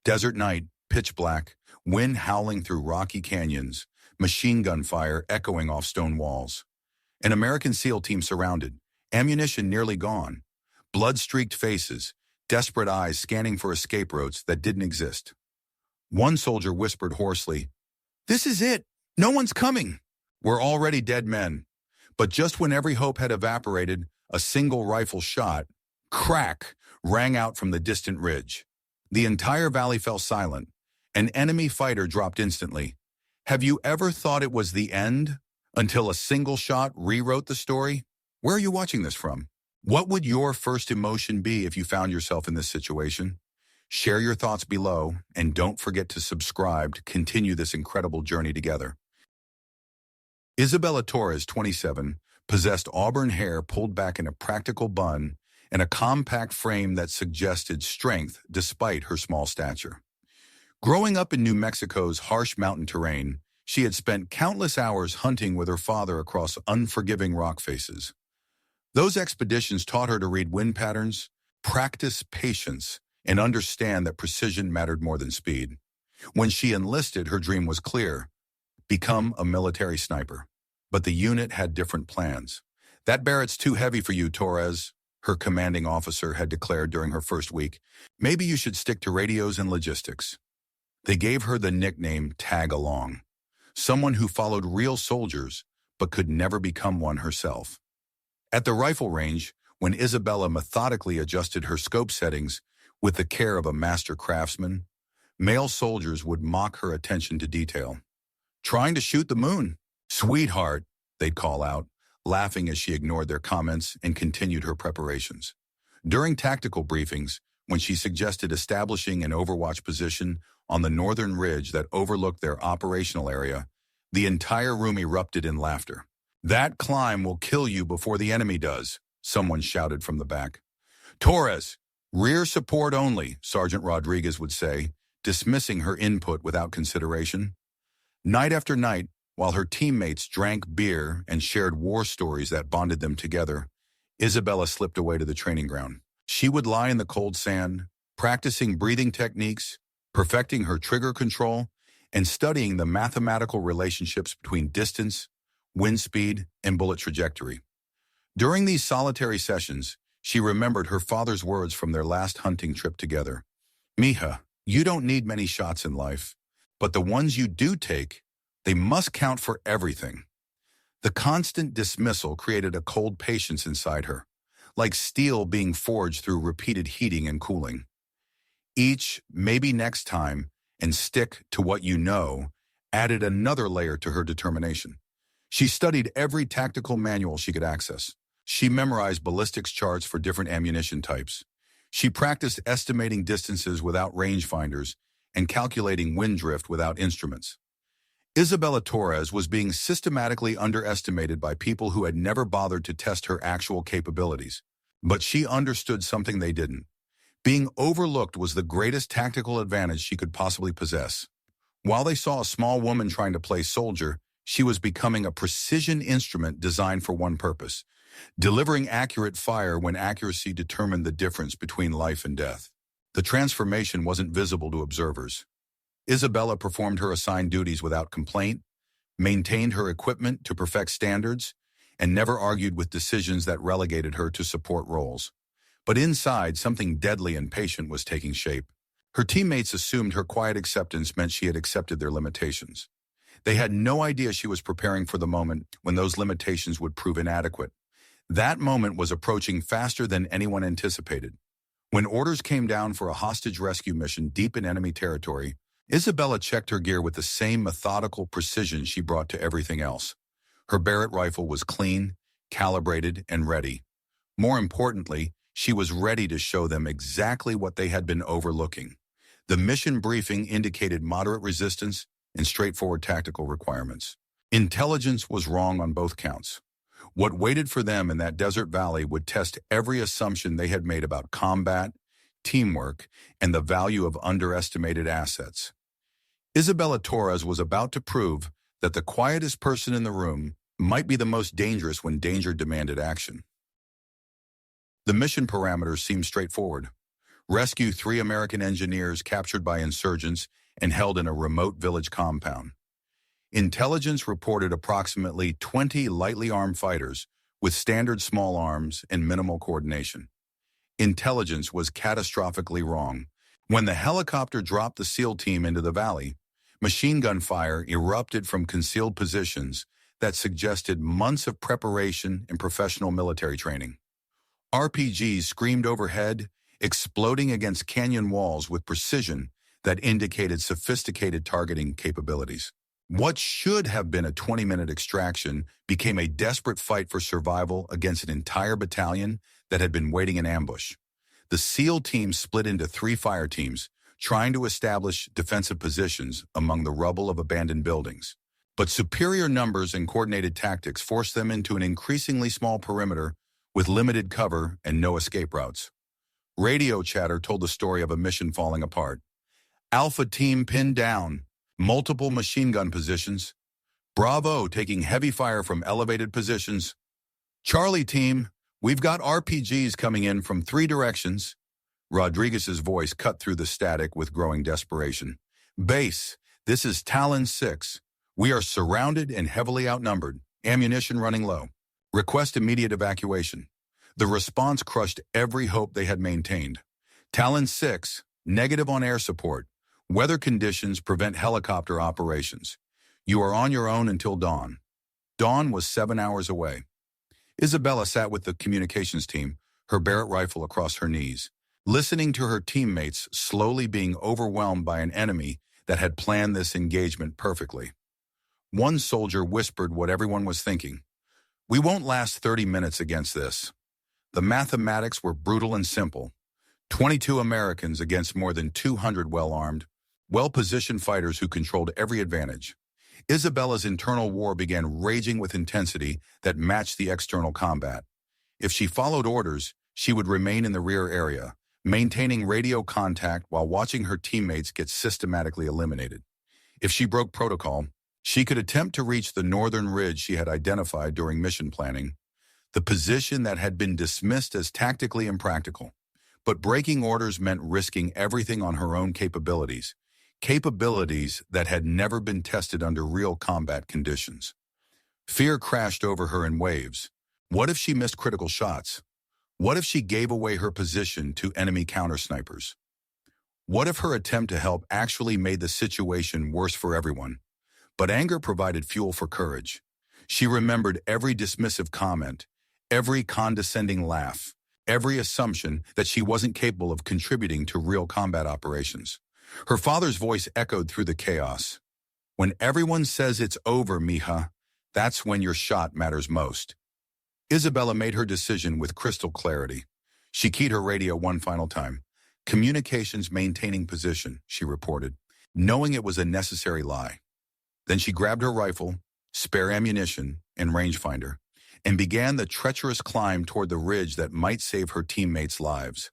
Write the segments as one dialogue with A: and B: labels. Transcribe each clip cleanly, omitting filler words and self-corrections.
A: Desert night, pitch black, wind howling through rocky canyons, machine gun fire echoing off stone walls. An American SEAL team surrounded, ammunition nearly gone, blood-streaked faces, desperate eyes scanning for escape routes that didn't exist. One soldier whispered hoarsely, "This is it! No one's coming! We're already dead men." But just when every hope had evaporated, a single rifle shot, crack, rang out from the distant ridge. The entire valley fell silent. An enemy fighter dropped instantly. Have you ever thought it was the end until a single shot rewrote the story? Where are you watching this from? What would your first emotion be if you found yourself in this situation? Share your thoughts below, and don't forget to subscribe to continue this incredible journey together. Isabella Torres, 27, possessed auburn hair pulled back in a practical bun and a compact frame that suggested strength despite her small stature. Growing up in New Mexico's harsh mountain terrain, she had spent countless hours hunting with her father across unforgiving rock faces. Those expeditions taught her to read wind patterns, practice patience, and understand that precision mattered more than speed. When she enlisted, her dream was clear: become a military sniper. But the unit had different plans. "That Barrett's too heavy for you, Torres," her commanding officer had declared during her first week. "Maybe you should stick to radios and logistics." They gave her the nickname Tag Along, someone who followed real soldiers but could never become one herself. At the rifle range, when Isabella methodically adjusted her scope settings with the care of a master craftsman, male soldiers would mock her attention to detail. "Trying to shoot the moon. Sweetheart," they'd call out, laughing as she ignored their comments and continued her preparations. During tactical briefings, when she suggested establishing an overwatch position on the northern ridge that overlooked their operational area, the entire room erupted in laughter. "That climb will kill you before the enemy does," someone shouted from the back. "Torres, rear support only," Sergeant Rodriguez would say, dismissing her input without consideration. Night after night, while her teammates drank beer and shared war stories that bonded them together, Isabella slipped away to the training ground. She would lie in the cold sand, practicing breathing techniques, perfecting her trigger control, and studying the mathematical relationships between distance, wind speed, and bullet trajectory. During these solitary sessions, she remembered her father's words from their last hunting trip together. "Mija, you don't need many shots in life, but the ones you do take, they must count for everything." The constant dismissal created a cold patience inside her, like steel being forged through repeated heating and cooling. Each "maybe next time" and "stick to what you know" added another layer to her determination. She studied every tactical manual she could access. She memorized ballistics charts for different ammunition types. She practiced estimating distances without rangefinders and calculating wind drift without instruments. Isabella Torres was being systematically underestimated by people who had never bothered to test her actual capabilities. But she understood something they didn't. Being overlooked was the greatest tactical advantage she could possibly possess. While they saw a small woman trying to play soldier, she was becoming a precision instrument designed for one purpose: delivering accurate fire when accuracy determined the difference between life and death. The transformation wasn't visible to observers. Isabella performed her assigned duties without complaint, maintained her equipment to perfect standards, and never argued with decisions that relegated her to support roles. But inside, something deadly and patient was taking shape. Her teammates assumed her quiet acceptance meant she had accepted their limitations. They had no idea she was preparing for the moment when those limitations would prove inadequate. That moment was approaching faster than anyone anticipated. When orders came down for a hostage rescue mission deep in enemy territory, Isabella checked her gear with the same methodical precision she brought to everything else. Her Barrett rifle was clean, calibrated, and ready. More importantly, she was ready to show them exactly what they had been overlooking. The mission briefing indicated moderate resistance and straightforward tactical requirements. Intelligence was wrong on both counts. What waited for them in that desert valley would test every assumption they had made about combat, teamwork, and the value of underestimated assets. Isabella Torres was about to prove that the quietest person in the room might be the most dangerous when danger demanded action. The mission parameters seemed straightforward. rescue 3 American engineers captured by insurgents and held in a remote village compound. Intelligence reported approximately 20 lightly armed fighters with standard small arms and minimal coordination. Intelligence was catastrophically wrong. When the helicopter dropped the SEAL team into the valley, machine gun fire erupted from concealed positions that suggested months of preparation and professional military training. RPGs screamed overhead, exploding against canyon walls with precision that indicated sophisticated targeting capabilities. What should have been a 20-minute extraction became a desperate fight for survival against an entire battalion that had been waiting in ambush. The SEAL team split into 3 fire teams, trying to establish defensive positions among the rubble of abandoned buildings. But superior numbers and coordinated tactics forced them into an increasingly small perimeter with limited cover and no escape routes. Radio chatter told the story of a mission falling apart. Alpha team pinned down, multiple machine gun positions. Bravo taking heavy fire from elevated positions. Charlie team, we've got RPGs coming in from 3 directions. Rodriguez's voice cut through the static with growing desperation. Base, this is Talon 6. We are surrounded and heavily outnumbered. Ammunition running low. Request immediate evacuation. The response crushed every hope they had maintained. Talon 6, negative on air support. Weather conditions prevent helicopter operations. You are on your own until dawn. Dawn was 7 hours away. Isabella sat with the communications team, her Barrett rifle across her knees, listening to her teammates slowly being overwhelmed by an enemy that had planned this engagement perfectly. One soldier whispered what everyone was thinking. We won't last 30 minutes against this. The mathematics were brutal and simple. 22 Americans against more than 200 well-armed, well-positioned fighters who controlled every advantage. Isabella's internal war began raging with intensity that matched the external combat. If she followed orders, she would remain in the rear area, maintaining radio contact while watching her teammates get systematically eliminated. If she broke protocol, she could attempt to reach the northern ridge she had identified during mission planning, the position that had been dismissed as tactically impractical. But breaking orders meant risking everything on her own capabilities that had never been tested under real combat conditions. Fear crashed over her in waves. What if she missed critical shots? What if she gave away her position to enemy counter-snipers? What if her attempt to help actually made the situation worse for everyone? But anger provided fuel for courage. She remembered every dismissive comment, every condescending laugh, every assumption that she wasn't capable of contributing to real combat operations. Her father's voice echoed through the chaos. When everyone says it's over, mija, that's when your shot matters most. Isabella made her decision with crystal clarity. She keyed her radio one final time. Communications maintaining position, she reported, knowing it was a necessary lie. Then she grabbed her rifle, spare ammunition, and rangefinder, and began the treacherous climb toward the ridge that might save her teammates' lives.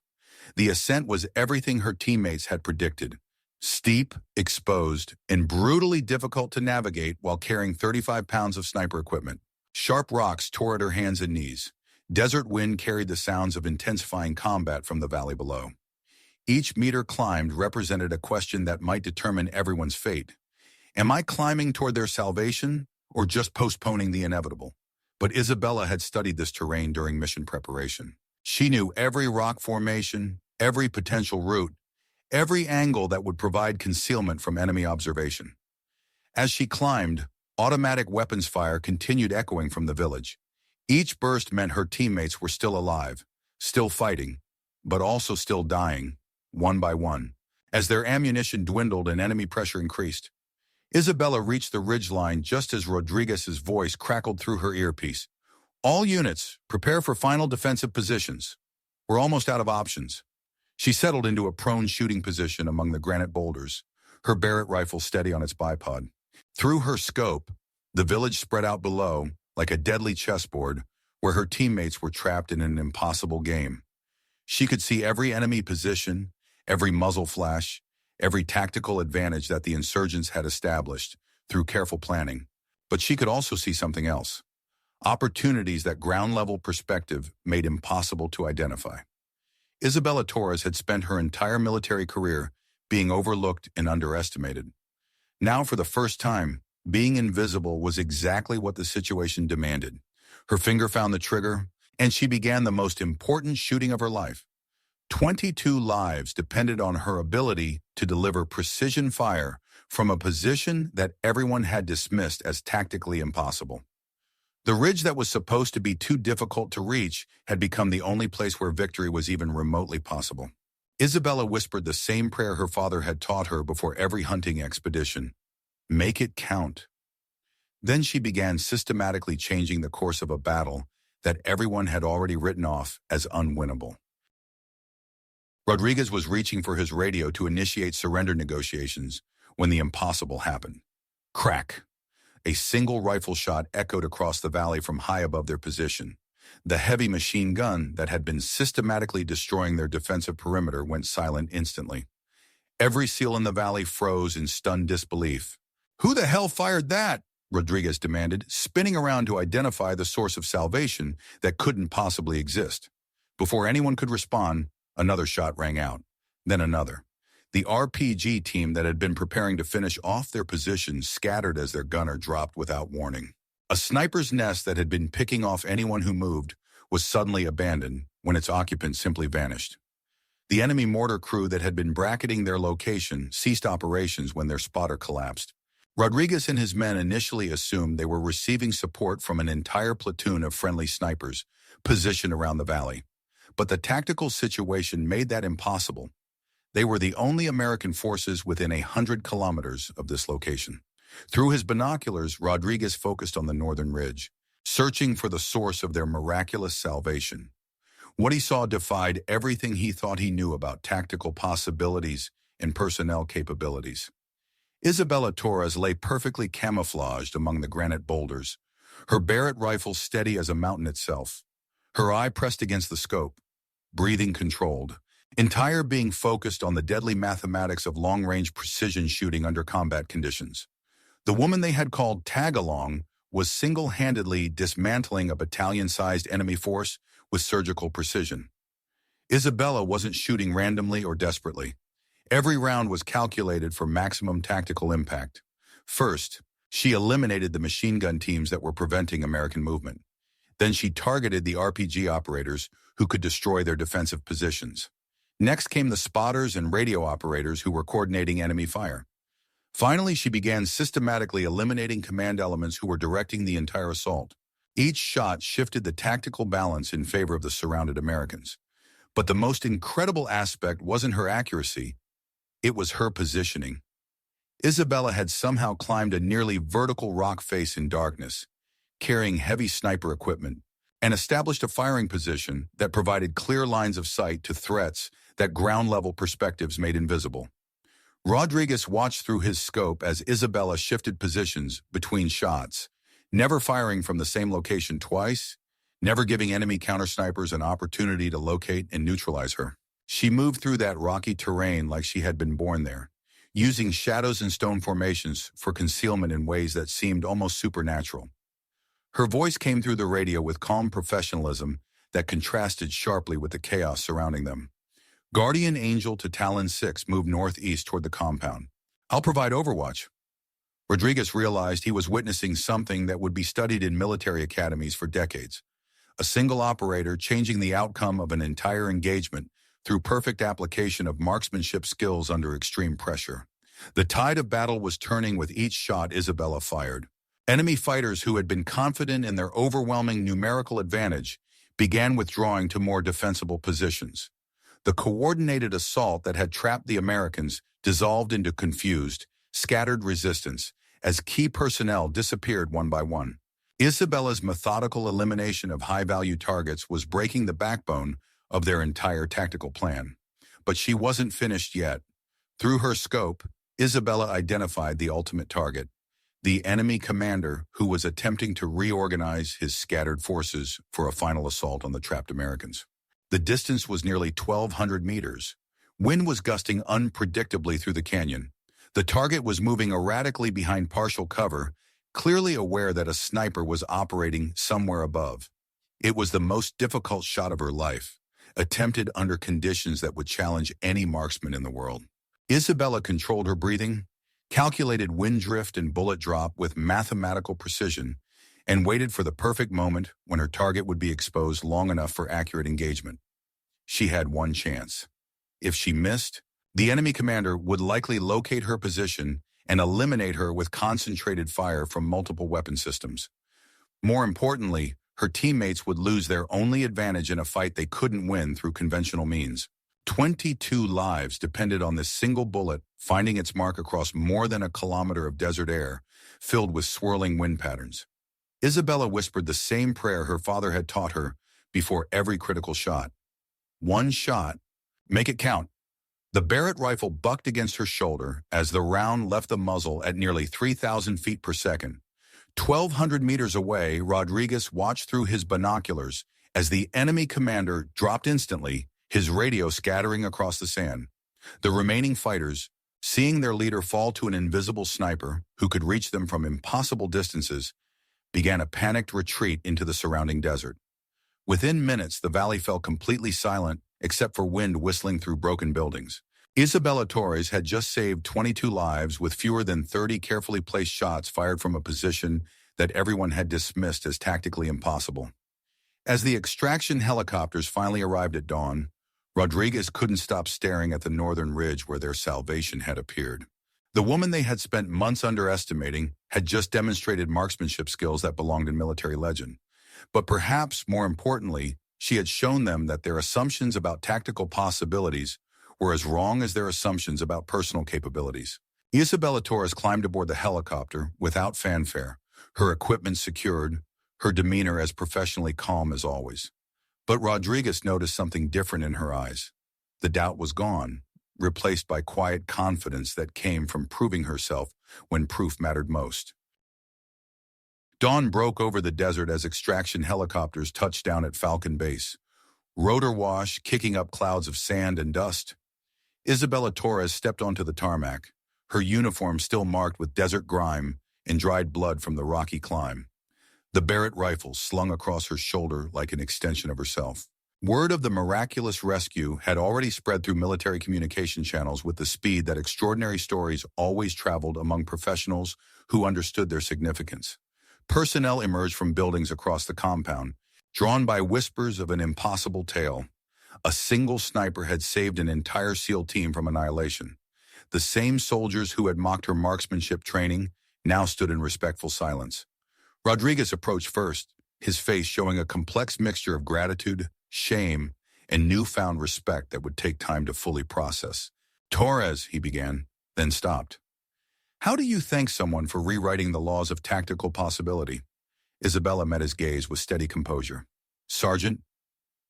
A: The ascent was everything her teammates had predicted. Steep, exposed, and brutally difficult to navigate while carrying 35 pounds of sniper equipment. Sharp rocks tore at her hands and knees. Desert wind carried the sounds of intensifying combat from the valley below. Each meter climbed represented a question that might determine everyone's fate. Am I climbing toward their salvation or just postponing the inevitable? But Isabella had studied this terrain during mission preparation. She knew every rock formation, every potential route, every angle that would provide concealment from enemy observation. As she climbed, automatic weapons fire continued echoing from the village. Each burst meant her teammates were still alive, still fighting, but also still dying, one by one. As their ammunition dwindled and enemy pressure increased, Isabella reached the ridgeline just as Rodriguez's voice crackled through her earpiece. All units, prepare for final defensive positions. We're almost out of options. She settled into a prone shooting position among the granite boulders, her Barrett rifle steady on its bipod. Through her scope, the village spread out below like a deadly chessboard where her teammates were trapped in an impossible game. She could see every enemy position, every muzzle flash, every tactical advantage that the insurgents had established through careful planning. But she could also see something else. Opportunities that ground-level perspective made impossible to identify. Isabella Torres had spent her entire military career being overlooked and underestimated. Now, for the first time, being invisible was exactly what the situation demanded. Her finger found the trigger, and she began the most important shooting of her life. 22 lives depended on her ability to deliver precision fire from a position that everyone had dismissed as tactically impossible. The ridge that was supposed to be too difficult to reach had become the only place where victory was even remotely possible. Isabella whispered the same prayer her father had taught her before every hunting expedition: "Make it count." Then she began systematically changing the course of a battle that everyone had already written off as unwinnable. Rodriguez was reaching for his radio to initiate surrender negotiations when the impossible happened. Crack! A single rifle shot echoed across the valley from high above their position. The heavy machine gun that had been systematically destroying their defensive perimeter went silent instantly. Every SEAL in the valley froze in stunned disbelief. "Who the hell fired that?" Rodriguez demanded, spinning around to identify the source of salvation that couldn't possibly exist. Before anyone could respond, another shot rang out, then another. The RPG team that had been preparing to finish off their positions scattered as their gunner dropped without warning. A sniper's nest that had been picking off anyone who moved was suddenly abandoned when its occupant simply vanished. The enemy mortar crew that had been bracketing their location ceased operations when their spotter collapsed. Rodriguez and his men initially assumed they were receiving support from an entire platoon of friendly snipers positioned around the valley. But the tactical situation made that impossible. They were the only American forces within 100 kilometers of this location. Through his binoculars, Rodriguez focused on the northern ridge, searching for the source of their miraculous salvation. What he saw defied everything he thought he knew about tactical possibilities and personnel capabilities. Isabella Torres lay perfectly camouflaged among the granite boulders, her Barrett rifle steady as a mountain itself, her eye pressed against the scope, breathing controlled, entire being focused on the deadly mathematics of long-range precision shooting under combat conditions. The woman they had called Tag-Along was single-handedly dismantling a battalion-sized enemy force with surgical precision. Isabella wasn't shooting randomly or desperately. Every round was calculated for maximum tactical impact. First, she eliminated the machine gun teams that were preventing American movement. Then she targeted the RPG operators who could destroy their defensive positions. Next came the spotters and radio operators who were coordinating enemy fire. Finally, she began systematically eliminating command elements who were directing the entire assault. Each shot shifted the tactical balance in favor of the surrounded Americans. But the most incredible aspect wasn't her accuracy, it was her positioning. Isabella had somehow climbed a nearly vertical rock face in darkness, carrying heavy sniper equipment, and established a firing position that provided clear lines of sight to threats that ground-level perspectives made invisible. Rodriguez watched through his scope as Isabella shifted positions between shots, never firing from the same location twice, never giving enemy counter-snipers an opportunity to locate and neutralize her. She moved through that rocky terrain like she had been born there, using shadows and stone formations for concealment in ways that seemed almost supernatural. Her voice came through the radio with calm professionalism that contrasted sharply with the chaos surrounding them. Guardian Angel to Talon 6 moved northeast toward the compound. "I'll provide overwatch." Rodriguez realized he was witnessing something that would be studied in military academies for decades. A single operator changing the outcome of an entire engagement through perfect application of marksmanship skills under extreme pressure. The tide of battle was turning with each shot Isabella fired. Enemy fighters who had been confident in their overwhelming numerical advantage began withdrawing to more defensible positions. The coordinated assault that had trapped the Americans dissolved into confused, scattered resistance as key personnel disappeared one by one. Isabella's methodical elimination of high-value targets was breaking the backbone of their entire tactical plan. But she wasn't finished yet. Through her scope, Isabella identified the ultimate target, the enemy commander who was attempting to reorganize his scattered forces for a final assault on the trapped Americans. The distance was nearly 1,200 meters. Wind was gusting unpredictably through the canyon. The target was moving erratically behind partial cover, clearly aware that a sniper was operating somewhere above. It was the most difficult shot of her life. attempted under conditions that would challenge any marksman in the world. Isabella controlled her breathing, calculated wind drift and bullet drop with mathematical precision, and waited for the perfect moment when her target would be exposed long enough for accurate engagement. She had one chance. If she missed, the enemy commander would likely locate her position and eliminate her with concentrated fire from multiple weapon systems. More importantly, her teammates would lose their only advantage in a fight they couldn't win through conventional means. 22 lives depended on this single bullet finding its mark across more than a kilometer of desert air, filled with swirling wind patterns. Isabella whispered the same prayer her father had taught her before every critical shot. One shot, make it count. The Barrett rifle bucked against her shoulder as the round left the muzzle at nearly 3,000 feet per second. 1,200 meters away, Rodriguez watched through his binoculars as the enemy commander dropped instantly, his radio scattering across the sand. The remaining fighters, seeing their leader fall to an invisible sniper who could reach them from impossible distances, began a panicked retreat into the surrounding desert. Within minutes, the valley fell completely silent except for wind whistling through broken buildings. Isabella Torres had just saved 22 lives with fewer than 30 carefully placed shots fired from a position that everyone had dismissed as tactically impossible. As the extraction helicopters finally arrived at dawn, Rodriguez couldn't stop staring at the northern ridge where their salvation had appeared. The woman they had spent months underestimating had just demonstrated marksmanship skills that belonged in military legend. But perhaps more importantly, she had shown them that their assumptions about tactical possibilities were as wrong as their assumptions about personal capabilities. Isabella Torres climbed aboard the helicopter without fanfare, her equipment secured, her demeanor as professionally calm as always. But Rodriguez noticed something different in her eyes. The doubt was gone, replaced by quiet confidence that came from proving herself when proof mattered most. Dawn broke over the desert as extraction helicopters touched down at Falcon Base, rotor wash kicking up clouds of sand and dust. Isabella Torres stepped onto the tarmac, her uniform still marked with desert grime and dried blood from the rocky climb. The Barrett rifle slung across her shoulder like an extension of herself. Word of the miraculous rescue had already spread through military communication channels with the speed that extraordinary stories always traveled among professionals who understood their significance. Personnel emerged from buildings across the compound, drawn by whispers of an impossible tale. A single sniper had saved an entire SEAL team from annihilation. The same soldiers who had mocked her marksmanship training now stood in respectful silence. Rodriguez approached first, his face showing a complex mixture of gratitude, shame, and newfound respect that would take time to fully process. "Torres," he began, then stopped. "How do you thank someone for rewriting the laws of tactical possibility?" Isabella met his gaze with steady composure. "Sergeant,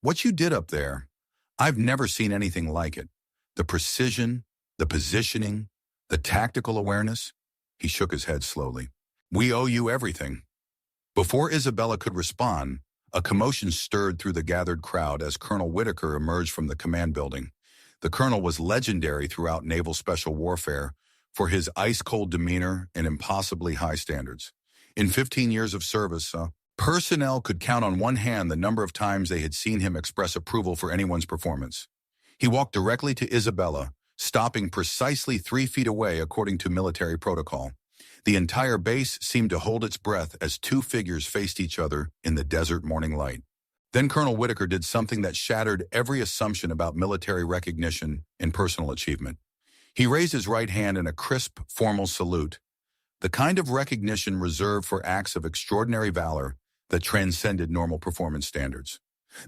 A: what you did up there, I've never seen anything like it. The precision, the positioning, the tactical awareness." He shook his head slowly. "We owe you everything." Before Isabella could respond, a commotion stirred through the gathered crowd as Colonel Whitaker emerged from the command building. The colonel was legendary throughout naval special warfare for his ice-cold demeanor and impossibly high standards. In 15 years of service, personnel could count on one hand the number of times they had seen him express approval for anyone's performance. He walked directly to Isabella, stopping precisely 3 feet away according to military protocol. The entire base seemed to hold its breath as two figures faced each other in the desert morning light. Then Colonel Whitaker did something that shattered every assumption about military recognition and personal achievement. He raised his right hand in a crisp, formal salute, the kind of recognition reserved for acts of extraordinary valor that transcended normal performance standards.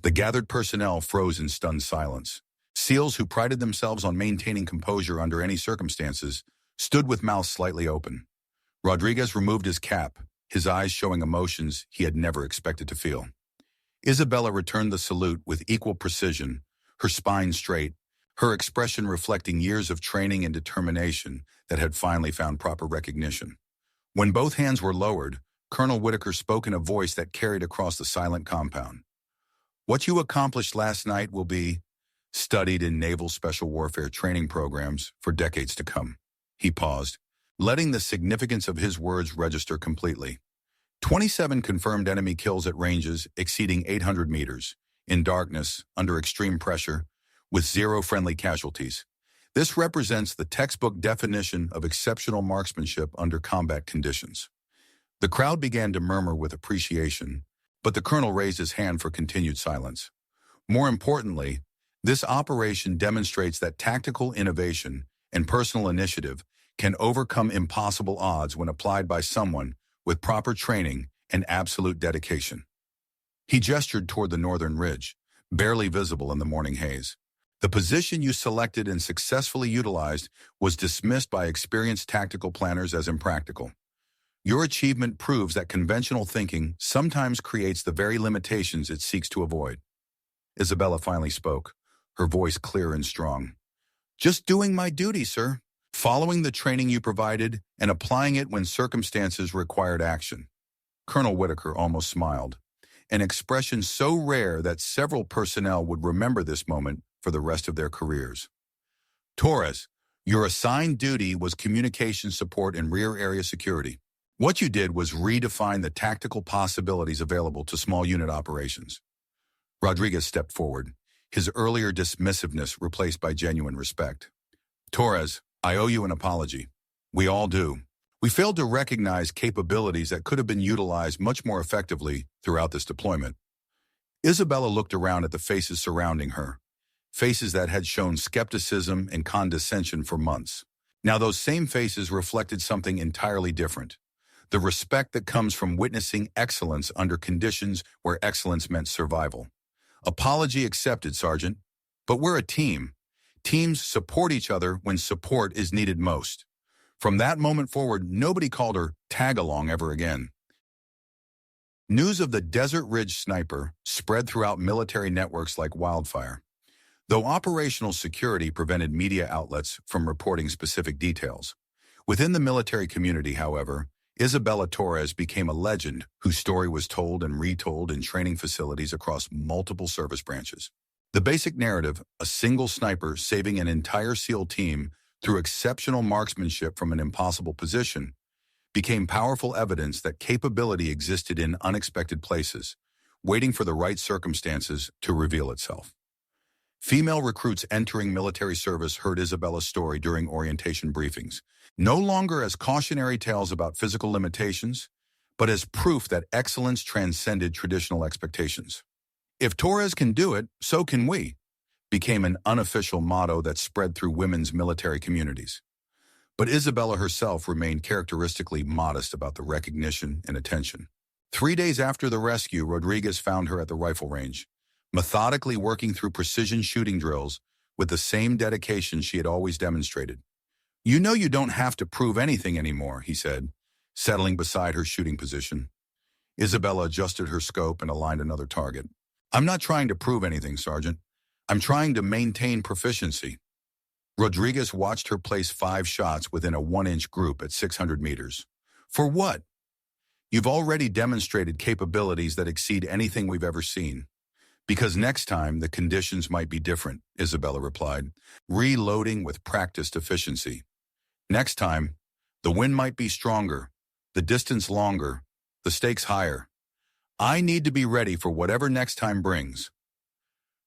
A: The gathered personnel froze in stunned silence. SEALs who prided themselves on maintaining composure under any circumstances stood with mouths slightly open. Rodriguez removed his cap, his eyes showing emotions he had never expected to feel. Isabella returned the salute with equal precision, her spine straight, her expression reflecting years of training and determination that had finally found proper recognition. When both hands were lowered, Colonel Whitaker spoke in a voice that carried across the silent compound. "What you accomplished last night will be studied in naval special warfare training programs for decades to come." He paused, letting the significance of his words register completely. 27 confirmed enemy kills at ranges exceeding 800 meters, in darkness, under extreme pressure, with zero friendly casualties. This represents the textbook definition of exceptional marksmanship under combat conditions. The crowd began to murmur with appreciation, but the colonel raised his hand for continued silence. More importantly, this operation demonstrates that tactical innovation and personal initiative can overcome impossible odds when applied by someone with proper training and absolute dedication. He gestured toward the northern ridge, barely visible in the morning haze. The position you selected and successfully utilized was dismissed by experienced tactical planners as impractical. Your achievement proves that conventional thinking sometimes creates the very limitations it seeks to avoid. Isabella finally spoke, her voice clear and strong. Just doing my duty, sir. Following the training you provided and applying it when circumstances required action. Colonel Whitaker almost smiled, an expression so rare that several personnel would remember this moment for the rest of their careers. Torres, your assigned duty was communication support and rear area security. What you did was redefine the tactical possibilities available to small unit operations. Rodriguez stepped forward, his earlier dismissiveness replaced by genuine respect. Torres, I owe you an apology. We all do. We failed to recognize capabilities that could have been utilized much more effectively throughout this deployment. Isabella looked around at the faces surrounding her, faces that had shown skepticism and condescension for months. Now those same faces reflected something entirely different. The respect that comes from witnessing excellence under conditions where excellence meant survival. Apology accepted, Sergeant. But we're a team. Teams support each other when support is needed most. From that moment forward, nobody called her tag-along ever again. News of the Desert Ridge sniper spread throughout military networks like wildfire. Though operational security prevented media outlets from reporting specific details. Within the military community, however, Isabella Torres became a legend whose story was told and retold in training facilities across multiple service branches. The basic narrative, a single sniper saving an entire SEAL team through exceptional marksmanship from an impossible position, became powerful evidence that capability existed in unexpected places, waiting for the right circumstances to reveal itself. Female recruits entering military service heard Isabella's story during orientation briefings, no longer as cautionary tales about physical limitations, but as proof that excellence transcended traditional expectations. If Torres can do it, so can we, became an unofficial motto that spread through women's military communities. But Isabella herself remained characteristically modest about the recognition and attention. 3 days after the rescue, Rodriguez found her at the rifle range, methodically working through precision shooting drills with the same dedication she had always demonstrated. You know you don't have to prove anything anymore, he said, settling beside her shooting position. Isabella adjusted her scope and aligned another target. I'm not trying to prove anything, Sergeant. I'm trying to maintain proficiency. Rodriguez watched her place 5 shots within a 1-inch group at 600 meters. For what? You've already demonstrated capabilities that exceed anything we've ever seen. Because next time the conditions might be different, Isabella replied, reloading with practiced efficiency. Next time, the wind might be stronger, the distance longer, the stakes higher. I need to be ready for whatever next time brings.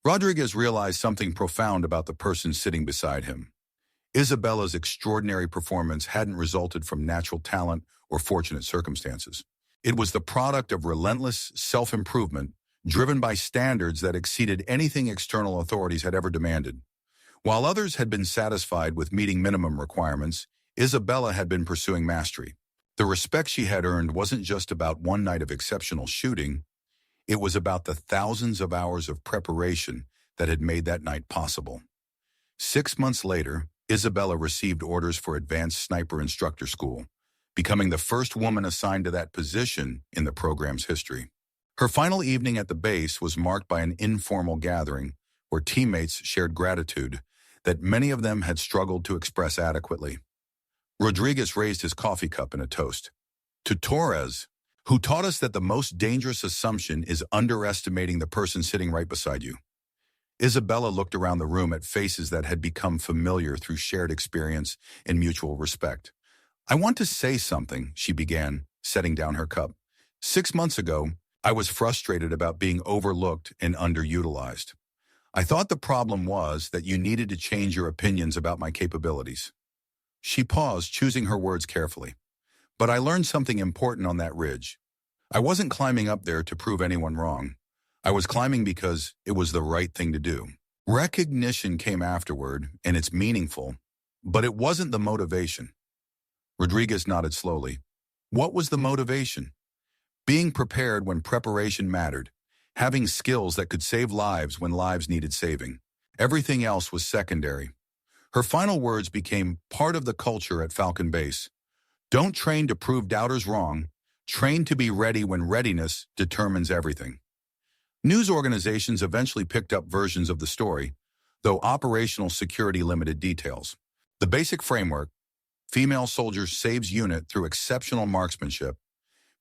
A: Rodriguez realized something profound about the person sitting beside him. Isabella's extraordinary performance hadn't resulted from natural talent or fortunate circumstances. It was the product of relentless self-improvement driven by standards that exceeded anything external authorities had ever demanded. While others had been satisfied with meeting minimum requirements, Isabella had been pursuing mastery. The respect she had earned wasn't just about one night of exceptional shooting. It was about the thousands of hours of preparation that had made that night possible. 6 months later, Isabella received orders for advanced sniper instructor school, becoming the first woman assigned to that position in the program's history. Her final evening at the base was marked by an informal gathering where teammates shared gratitude that many of them had struggled to express adequately. Rodriguez raised his coffee cup in a toast. To Torres, who taught us that the most dangerous assumption is underestimating the person sitting right beside you. Isabella looked around the room at faces that had become familiar through shared experience and mutual respect. I want to say something, she began, setting down her cup. 6 months ago, I was frustrated about being overlooked and underutilized. I thought the problem was that you needed to change your opinions about my capabilities. She paused, choosing her words carefully. But I learned something important on that ridge. I wasn't climbing up there to prove anyone wrong. I was climbing because it was the right thing to do. Recognition came afterward, and it's meaningful, but it wasn't the motivation. Rodriguez nodded slowly. What was the motivation? Being prepared when preparation mattered, having skills that could save lives when lives needed saving. Everything else was secondary. Her final words became part of the culture at Falcon Base. Don't train to prove doubters wrong. Train to be ready when readiness determines everything. News organizations eventually picked up versions of the story, though operational security limited details. The basic framework, female soldier saves unit through exceptional marksmanship,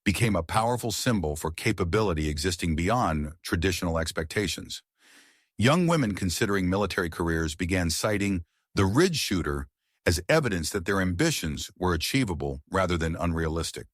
A: became a powerful symbol for capability existing beyond traditional expectations. Young women considering military careers began citing the Ridge shooter as evidence that their ambitions were achievable rather than unrealistic.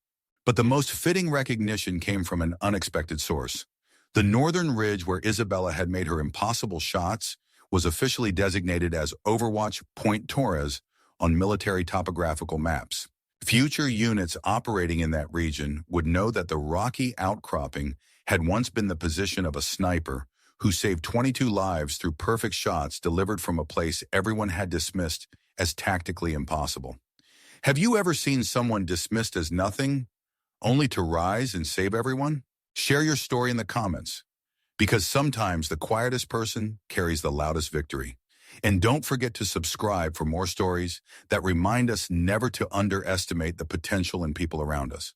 A: But the most fitting recognition came from an unexpected source. The northern ridge where Isabella had made her impossible shots was officially designated as Overwatch Point Torres on military topographical maps. Future units operating in that region would know that the rocky outcropping had once been the position of a sniper who saved 22 lives through perfect shots delivered from a place everyone had dismissed as tactically impossible. Have you ever seen someone dismissed as nothing, only to rise and save everyone? Share your story in the comments, because sometimes the quietest person carries the loudest victory. And don't forget to subscribe for more stories that remind us never to underestimate the potential in people around us.